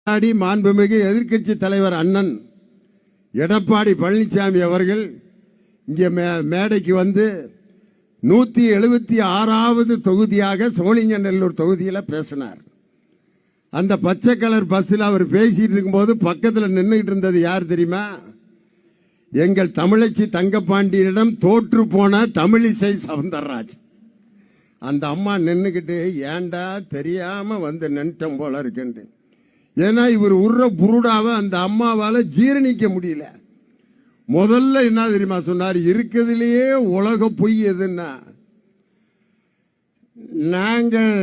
மாண்புமிகு எதிர்க்கட்சி தலைவர் அண்ணன் எடப்பாடி பழனிசாமி அவர்கள் இங்கே மேடைக்கு வந்து 176வது தொகுதியாக சோழிங்கநல்லூர் தொகுதியில் பேசினார். அந்த பச்சை கலர் பஸ்ஸில் அவர் பேசிட்டு இருக்கும்போது பக்கத்தில் நின்றுட்டு இருந்தது யார் தெரியுமா? எங்கள் தமிழச்சி தங்கப்பாண்டியிடம் தோற்று போன தமிழிசை சவுந்தரராஜ். அந்த அம்மா நின்றுக்கிட்டு ஏண்டா தெரியாம வந்து நின்றுட்டோம் போல இருக்குன்னு. ஏன்னா இவர் உருற புருடாவை அந்த அம்மாவால் ஜீரணிக்க முடியல. முதல்ல என்ன தெரியுமா சொன்னார்? இருக்கிறதுலேயே உலக பொய் எதுன்னா, நாங்கள்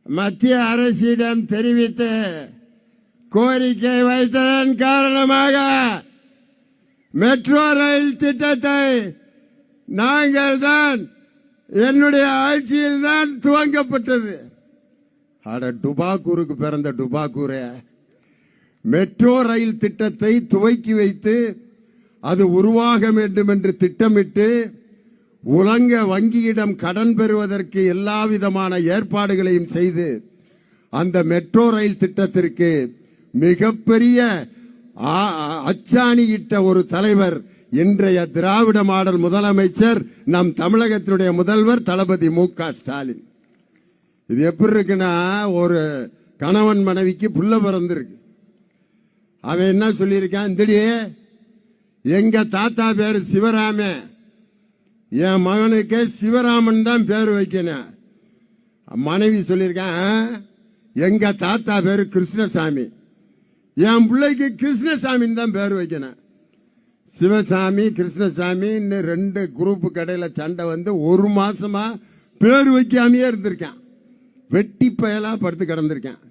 மத்திய அரசிடம் தெரிவித்து கோரிக்கை வைத்ததன் காரணமாக மெட்ரோ ரயில் திட்டத்தை நாங்கள் தான் என்னுடைய ஆட்சியில் தான் துவங்கப்பட்டது. அட டுபாக்கூருக்கு பிறந்த டுபாக்கூரே, மெட்ரோ ரயில் திட்டத்தை துவக்கி வைத்து அது உருவாக வேண்டும் என்று திட்டமிட்டு உலக வங்கியிடம் கடன் பெறுவதற்கு எல்லா விதமான ஏற்பாடுகளையும் செய்து அந்த மெட்ரோ ரயில் திட்டத்திற்கு மிகப்பெரிய அச்சாணியிட்ட ஒரு தலைவர் இன்றைய திராவிட மாடல் முதலமைச்சர் நம் தமிழகத்தினுடைய முதல்வர் தளபதி மு.க. ஸ்டாலின். இது எப்படி இருக்குன்னா, ஒரு கணவன் மனைவிக்கு புள்ள பிறந்திருக்கு. அவன் என்ன சொல்லியிருக்கான்? இந்தடியே எங்க தாத்தா பேரு சிவராம, என் மகனுக்கு சிவராமன் தான் பேர் வைக்கணும். மனைவி சொல்லியிருக்கான் எங்க தாத்தா பேரு கிருஷ்ணசாமி, என் பிள்ளைக்கு கிருஷ்ணசாமின்னு தான் பேர் வைக்கணும். சிவசாமி கிருஷ்ணசாமி இன்னும் 2 குரூப்பு கடையில் சண்டை வந்து 1 மாசமா பேர் வைக்காமையே இருந்திருக்கான். வெட்டி பயலா படுத்து கிடந்திருக்கான்.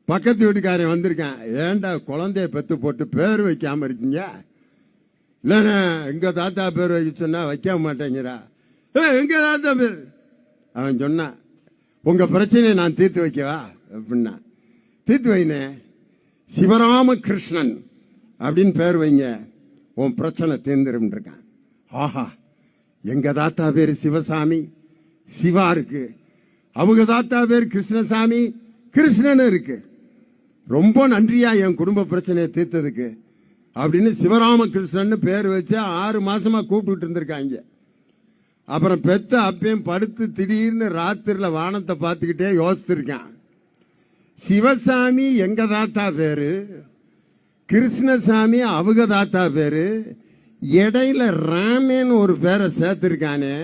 பக்கத்து வீட்டுக்காரன் வந்திருக்கான், ஏண்டா குழந்தைய பெத்து போட்டு பேர் வைக்காம இருக்கீங்க? இல்லைண்ணா எங்க தாத்தா பேர் வைக்க சொன்னா வைக்க மாட்டேங்கிறா. எங்க தாத்தா பேர்? அவன் சொன்னான், உங்க பிரச்சனையை நான் தீர்த்து வைக்கவா அப்படின்னா. தீர்த்து வைனே, சிவராம கிருஷ்ணன் அப்படின்னு பேர் வைங்க, உன் பிரச்சனை தீர்ந்துரும் இருக்கான். ஆஹா, எங்க தாத்தா பேர் சிவசாமி, சிவா இருக்கு. அவங்க தாத்தா பேர் கிருஷ்ணசாமி, கிருஷ்ணன் இருக்கு. ரொம்ப நன்றியா என் குடும்ப பிரச்சனையை தீர்த்ததுக்கு அப்படின்னு சிவராமகிருஷ்ணன் பேர் வச்சு 6 மாசமா கூப்பிட்டு இருந்திருக்காங்க. அப்புறம் பெத்த அப்பயும் படுத்து திடீர்னு ராத்திரில வானத்தை பார்த்துக்கிட்டே யோசிச்சிருக்கான். சிவசாமி எங்க தாத்தா பேரு, கிருஷ்ணசாமி அவங்க தாத்தா பேரு, இடையில ராமேன்னு ஒரு பேரை சேர்த்திருக்கானே,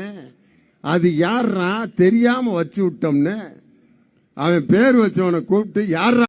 அது யாரா தெரியாம வச்சு விட்டோம்னு அவன் பேர் வச்சவனை கூப்பிட்டு யாரா